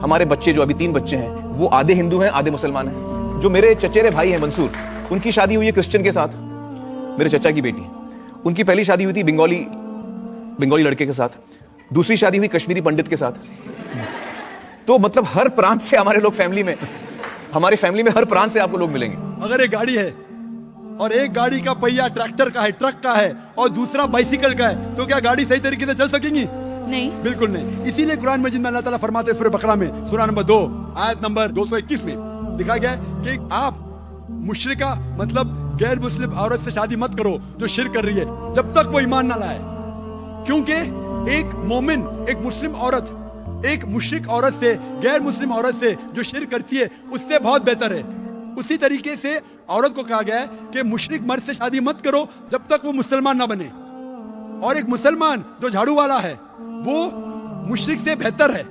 ہمارے بچے جو ابھی 3 بچے ہیں وہ آدھے ہندو ہیں آدھے مسلمان ہیں. جو میرے چچیرے بھائی ہیں منصور, ان کی شادی ہوئی ہے کرسچن کے ساتھ, میرے چچا کی بیٹی. ان کی پہلی شادی ہوئی تھی بنگالی لڑکے کے ساتھ, دوسری شادی ہوئی کشمیری پنڈت کے ساتھ. تو مطلب ہر پرانت سے ہمارے لوگ فیملی میں, ہماری فیملی میں ہر پرانت سے آپ کو لوگ ملیں گے. اگر ایک گاڑی ہے اور ایک گاڑی کا پہیا ٹریکٹر کا ہے, ٹرک کا ہے, اور دوسرا بائسیکل کا ہے, تو کیا گاڑی صحیح طریقے سے چل سکیں گی؟ نہیں, بالکل نہیں. اسی لیے قرآن مجید میں اللہ تعالیٰ فرماتے ہیں سورہ بقرہ میں سورہ نمبر 2 آیت نمبر 221 میں لکھا گیا ہے کہ آپ مشرکہ مطلب غیر مسلم عورت سے شادی مت کرو جو شرک کر رہی ہے جب تک وہ ایمان نہ لائے. کیونکہ ایک مومن, ایک مسلم عورت ایک مشرک عورت سے, غیر مسلم عورت سے جو شرک کرتی ہے اس سے بہت بہتر ہے. اسی طریقے سے عورت کو کہا گیا ہے کہ مشرک مرد سے شادی مت کرو جب تک وہ مسلمان نہ بنے. اور ایک مسلمان جو جھاڑو والا ہے وہ مشرک سے بہتر ہے.